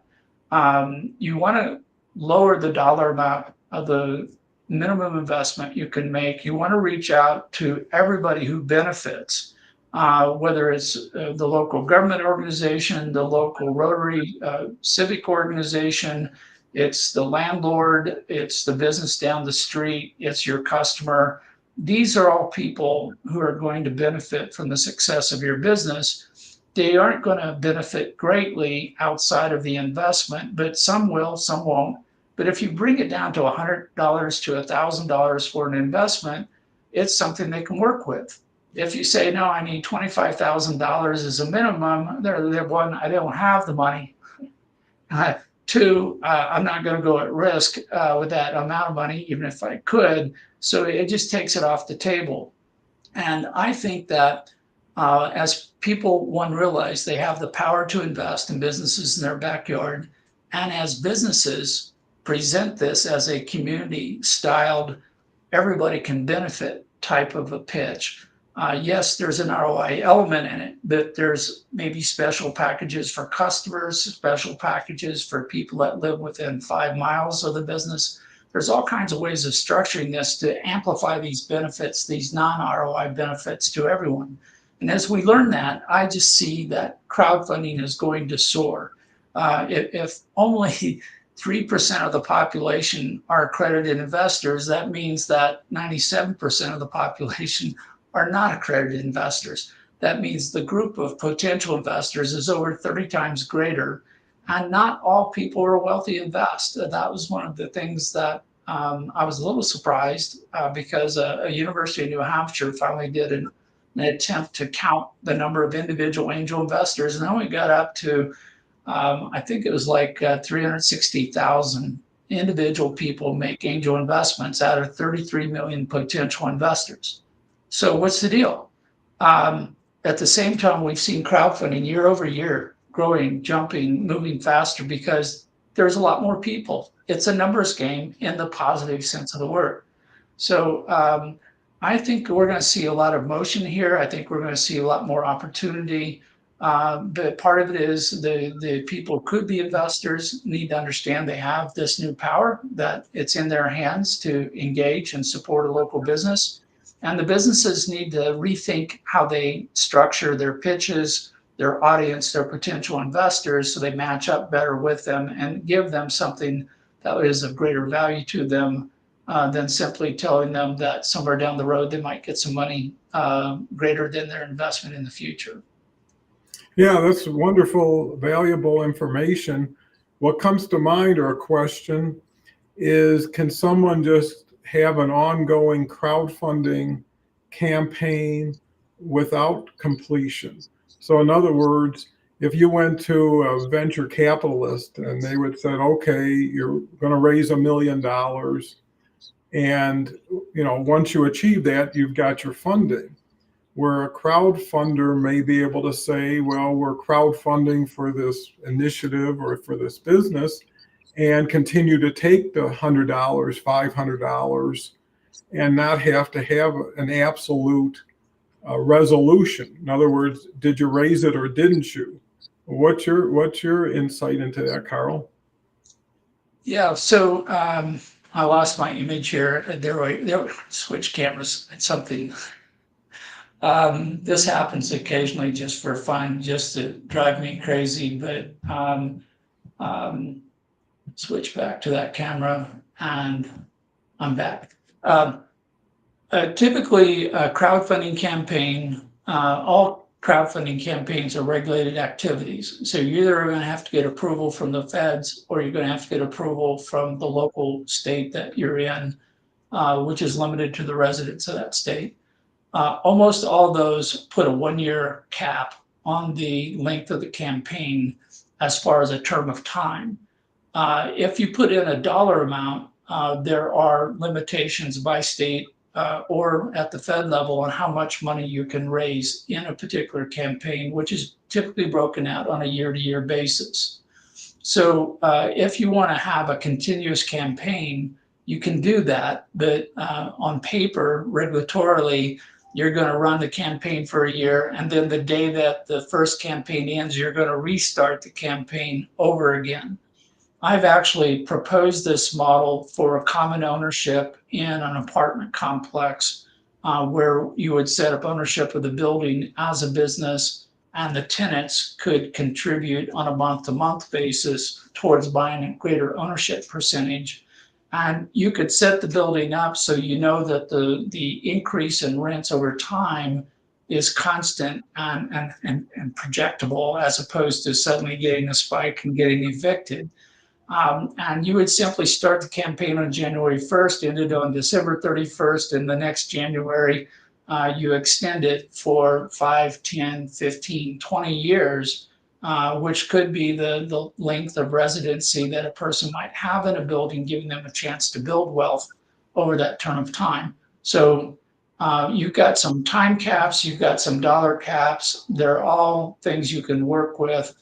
[SPEAKER 2] You want to lower the dollar amount of the minimum investment you can make. You want to reach out to everybody who benefits, whether it's the local government organization, the local Rotary civic organization, it's the landlord, it's the business down the street, it's your customer. These are all people who are going to benefit from the success of your business. They aren't going to benefit greatly outside of the investment, but some will, some won't. But if you bring it down to $100 to $1,000 for an investment, it's something they can work with. If you say, no, I need $25,000 as a minimum, they're one, I don't have the money. Two, I'm not going to go at risk with that amount of money, even if I could. So it just takes it off the table. And I think that as people, one, realize they have the power to invest in businesses in their backyard, and as businesses present this as a community styled, everybody can benefit type of a pitch. Yes, there's an ROI element in it, but there's maybe special packages for customers, special packages for people that live within 5 miles of the business. There's all kinds of ways of structuring this to amplify these benefits, these non-ROI benefits to everyone. And as we learn that, I just see that crowdfunding is going to soar. If only 3% of the population are accredited investors, that means that 97% of the population are not accredited investors. That means the group of potential investors is over 30 times greater, and not all people are wealthy invest. That was one of the things that I was a little surprised because a University of New Hampshire finally did an attempt to count the number of individual angel investors, and only got up to I think it was like 360,000 individual people make angel investments out of 33 million potential investors. So what's the deal? At the same time, we've seen crowdfunding year over year growing, jumping, moving faster because there's a lot more people. It's a numbers game in the positive sense of the word. So I think we're going to see a lot of motion here. I think we're going to see a lot more opportunity. But part of it is the people could be investors need to understand they have this new power, that it's in their hands to engage and support a local business. And the businesses need to rethink how they structure their pitches, their audience, their potential investors, so they match up better with them and give them something that is of greater value to them than simply telling them that somewhere down the road they might get some money greater than their investment in the future.
[SPEAKER 1] Yeah, that's wonderful, valuable information. What comes to mind or a question is, can someone just have an ongoing crowdfunding campaign without completion? So in other words, if you went to a venture capitalist and they would say, okay, you're going to raise $1 million, and once you achieve that, you've got your funding. Where a crowdfunder may be able to say, well, we're crowdfunding for this initiative or for this business, and continue to take the $100, $500, and not have to have an absolute resolution. In other words, did you raise it or didn't you? What's your insight into that, Karl?
[SPEAKER 2] Yeah, so I lost my image here. There were switch cameras. It's something. This happens occasionally just for fun, just to drive me crazy. But switch back to that camera, and I'm back. Typically, a crowdfunding campaign, all crowdfunding campaigns are regulated activities. So you're either going to have to get approval from the feds, or you're going to have to get approval from the local state that you're in, which is limited to the residents of that state. Almost all those put a 1-year cap on the length of the campaign as far as a term of time. If you put in a dollar amount, there are limitations by state or at the Fed level on how much money you can raise in a particular campaign, which is typically broken out on a year-to-year basis. So if you want to have a continuous campaign, you can do that, but on paper, regulatorily, you're going to run the campaign for a year, and then the day that the first campaign ends, you're going to restart the campaign over again. I've actually proposed this model for a common ownership in an apartment complex where you would set up ownership of the building as a business, and the tenants could contribute on a month-to-month basis towards buying a greater ownership percentage. And you could set the building up so you know that the increase in rents over time is constant and projectable, as opposed to suddenly getting a spike and getting evicted. And you would simply start the campaign on January 1st, end it on December 31st, and the next January, you extend it for 5, 10, 15, 20 years, which could be the length of residency that a person might have in a building, giving them a chance to build wealth over that term of time. So you've got some time caps, you've got some dollar caps. They're all things you can work with.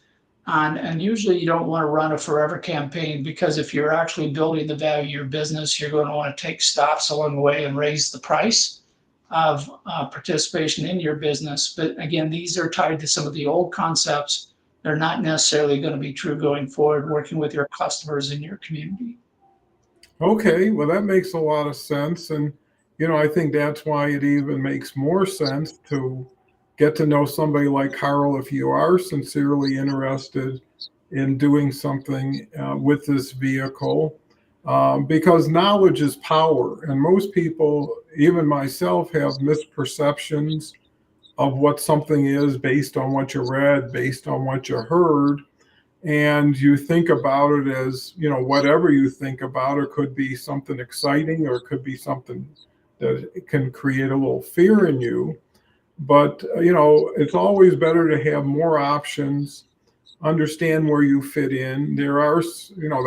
[SPEAKER 2] And usually you don't want to run a forever campaign, because if you're actually building the value of your business, you're going to want to take stops along the way and raise the price of participation in your business. But again, these are tied to some of the old concepts. They're not necessarily going to be true going forward, working with your customers in your community.
[SPEAKER 1] Okay, well, that makes a lot of sense. And, I think that's why it even makes more sense to get to know somebody like Karl if you are sincerely interested in doing something with this vehicle, because knowledge is power. And most people, even myself, have misperceptions of what something is based on what you read, based on what you heard. And you think about it as, whatever you think about it could be something exciting, or it could be something that can create a little fear in you. But, it's always better to have more options, understand where you fit in. There are,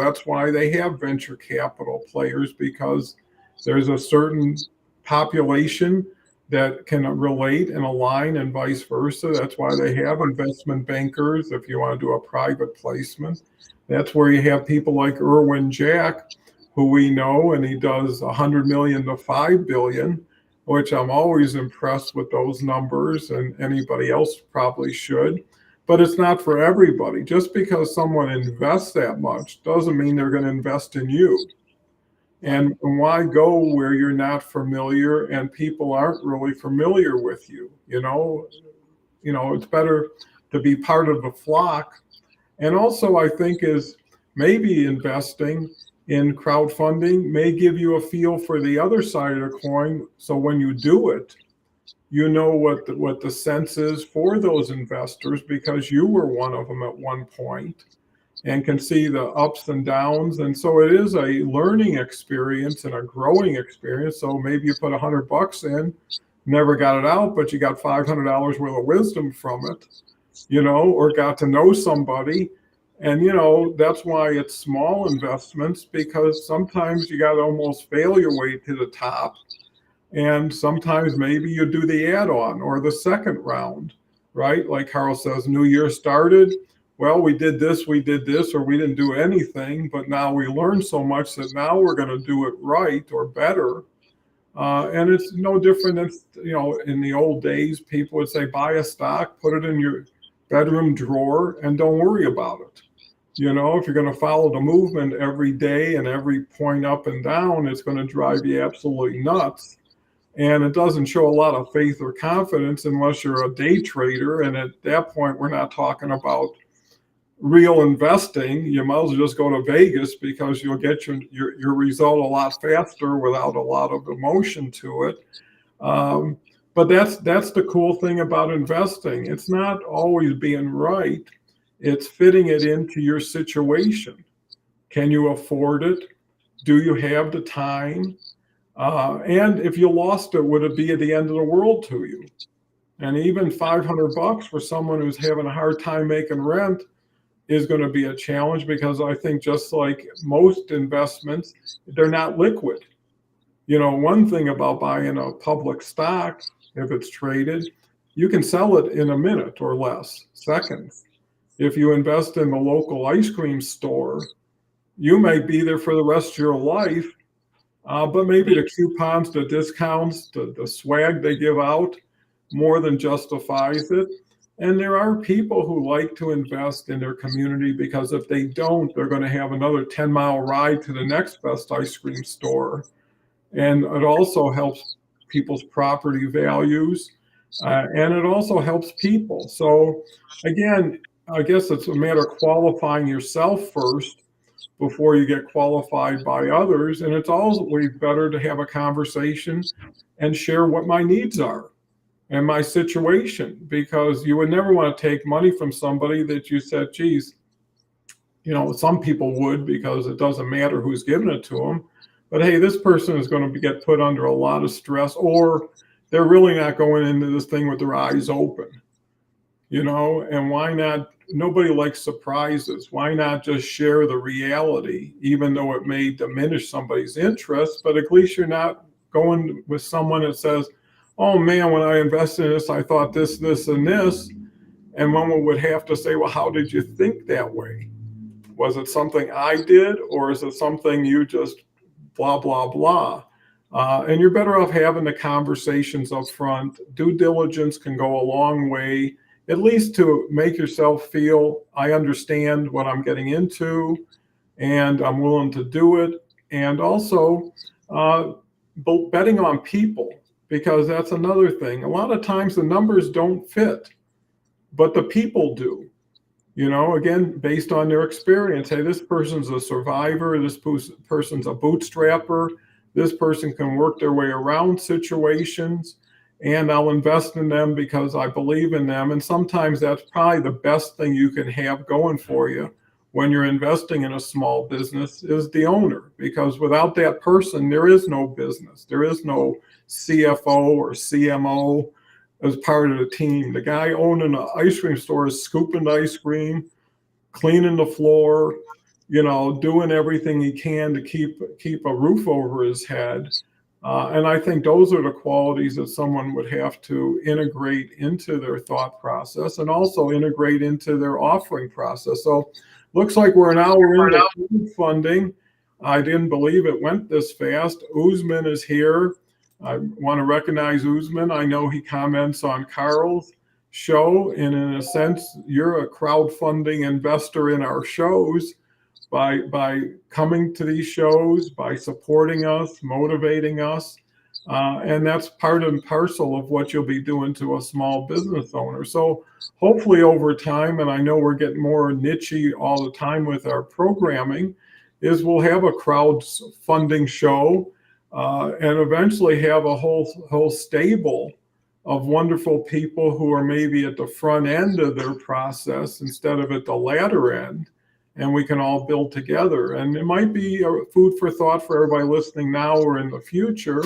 [SPEAKER 1] that's why they have venture capital players, because there's a certain population that can relate and align, and vice versa. That's why they have investment bankers if you want to do a private placement. That's where you have people like Irwin Jack, who we know, and he does 100 million to 5 billion, which I'm always impressed with those numbers, and anybody else probably should. But it's not for everybody. Just because someone invests that much doesn't mean they're going to invest in you. And why go where you're not familiar and people aren't really familiar with you? It's better to be part of the flock. And also, I think is maybe investing in crowdfunding may give you a feel for the other side of the coin. So when you do it, you know what the sense is for those investors, because you were one of them at one point, and can see the ups and downs. And so it is a learning experience and a growing experience. So maybe you put $100 in, never got it out, but you got $500 worth of wisdom from it, or got to know somebody. And, that's why it's small investments, because sometimes you got to almost fail your way to the top. And sometimes maybe you do the add-on or the second round, right? Like Karl says, New Year started. Well, we did this, or we didn't do anything, but now we learned so much that now we're going to do it right or better. And it's no different than, in the old days, people would say, buy a stock, put it in your bedroom drawer, and don't worry about it. If you're going to follow the movement every day and every point up and down, it's going to drive you absolutely nuts. And it doesn't show a lot of faith or confidence unless you're a day trader. And at that point, we're not talking about real investing. You might as well just go to Vegas, because you'll get your result a lot faster without a lot of emotion to it. But that's the cool thing about investing. It's not always being right. It's fitting it into your situation. Can you afford it? Do you have the time? And if you lost it, would it be at the end of the world to you? And even $500 for someone who's having a hard time making rent is going to be a challenge, because I think just like most investments, they're not liquid. One thing about buying a public stock, if it's traded, you can sell it in a minute or less, seconds. If you invest in the local ice cream store, you may be there for the rest of your life, but maybe the coupons, the discounts, the swag they give out more than justifies it. And there are people who like to invest in their community, because if they don't, they're going to have another 10-mile ride to the next best ice cream store. And it also helps people's property values, and it also helps people. So again, I guess it's a matter of qualifying yourself first before you get qualified by others. And it's always better to have a conversation and share what my needs are and my situation, because you would never want to take money from somebody that you said, geez, some people would, because it doesn't matter who's giving it to them. But hey, this person is going to get put under a lot of stress, or they're really not going into this thing with their eyes open, and why not? Nobody likes surprises. Why not just share the reality, even though it may diminish somebody's interest, but at least you're not going with someone that says, oh man, when I invested in this, I thought this, this, and this. And one would have to say, well, how did you think that way? Was it something I did, or is it something you just blah, blah, blah? And you're better off having the conversations up front. Due diligence can go a long way, at least to make yourself feel, I understand what I'm getting into and I'm willing to do it. And also betting on people, because that's another thing. A lot of times the numbers don't fit, but the people do. Again, based on their experience. Hey, this person's a survivor. This person's a bootstrapper. This person can work their way around situations, and I'll invest in them because I believe in them. And sometimes that's probably the best thing you can have going for you when you're investing in a small business, is the owner, because without that person, there is no business. There is no CFO or CMO as part of the team. The guy owning an ice cream store is scooping the ice cream, cleaning the floor, doing everything he can to keep a roof over his head. And I think those are the qualities that someone would have to integrate into their thought process, and also integrate into their offering process. So looks like we're an hour into food funding. I didn't believe it went this fast. Usman is here. I want to recognize Usman. I know he comments on Karl's show, and in a sense, you're a crowdfunding investor in our shows by coming to these shows, by supporting us, motivating us. And that's part and parcel of what you'll be doing to a small business owner. So hopefully over time, and I know we're getting more niche-y all the time with our programming, is we'll have a crowdfunding show and eventually have a whole stable of wonderful people who are maybe at the front end of their process instead of at the latter end. And we can all build together. And it might be food for thought for everybody listening now or in the future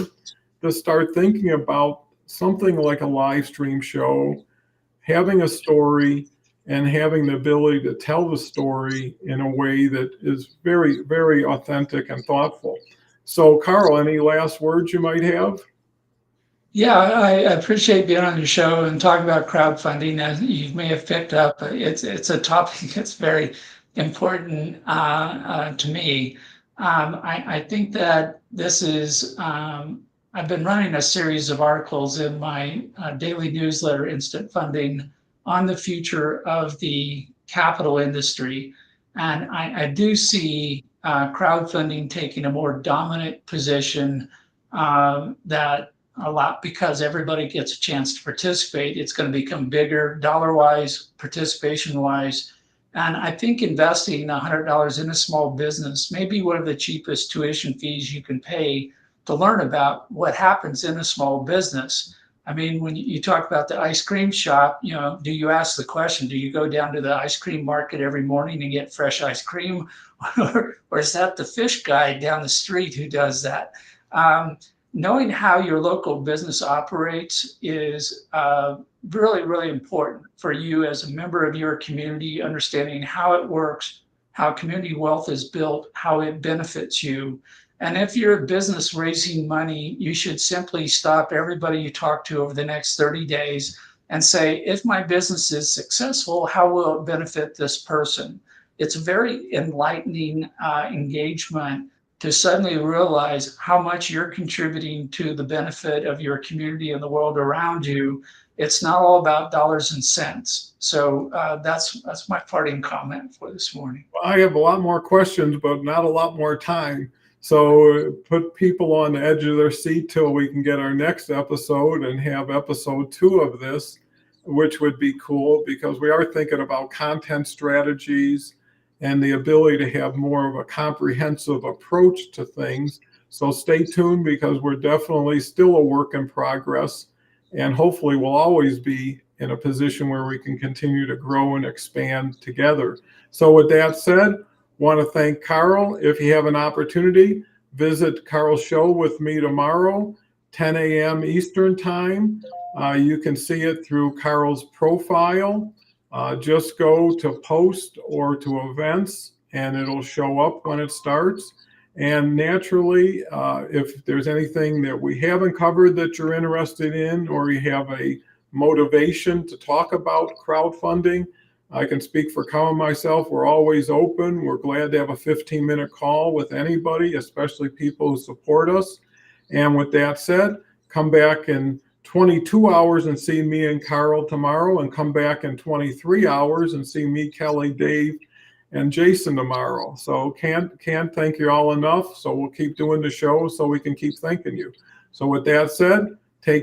[SPEAKER 1] to start thinking about something like a live stream show, having a story, and having the ability to tell the story in a way that is very, very authentic and thoughtful. So, Karl, any last words you might have?
[SPEAKER 2] Yeah, I appreciate being on your show and talking about crowdfunding. As you may have picked up, it's a topic that's very important to me. I think that this is, I've been running a series of articles in my daily newsletter, Instant Funding, on the future of the capital industry. And I do see crowdfunding taking a more dominant position that a lot, because everybody gets a chance to participate. It's going to become bigger dollar wise, participation wise. And I think investing $100 in a small business may be one of the cheapest tuition fees you can pay to learn about what happens in a small business. I mean, when you talk about the ice cream shop, do you ask the question, do you go down to the ice cream market every morning and get fresh ice cream? or is that the fish guy down the street who does that? Knowing how your local business operates is really, really important for you as a member of your community, understanding how it works, how community wealth is built, how it benefits you. And if you're a business raising money, you should simply stop everybody you talk to over the next 30 days and say, if my business is successful, how will it benefit this person? It's a very enlightening engagement to suddenly realize how much you're contributing to the benefit of your community and the world around you. It's not all about dollars and cents. So that's my parting comment for this morning.
[SPEAKER 1] I have a lot more questions, but not a lot more time. So put people on the edge of their seat till we can get our next episode and have episode 2 of this, which would be cool, because we are thinking about content strategies and the ability to have more of a comprehensive approach to things. So stay tuned, because we're definitely still a work in progress, and hopefully we'll always be in a position where we can continue to grow and expand together. So with that said, Want to thank Karl. If you have an opportunity, visit Karl's show with me tomorrow, 10 a.m. Eastern Time. You can see it through Karl's profile. Just go to post or to events, and it'll show up when it starts. And naturally, if there's anything that we haven't covered that you're interested in, or you have a motivation to talk about crowdfunding, I can speak for Cohen and myself. We're always open. We're glad to have a 15-minute call with anybody, especially people who support us. And with that said, come back in 22 hours and see me and Karl tomorrow, and come back in 23 hours and see me, Kelly, Dave, and Jason tomorrow. So can't thank you all enough. So we'll keep doing the show so we can keep thanking you. So with that said,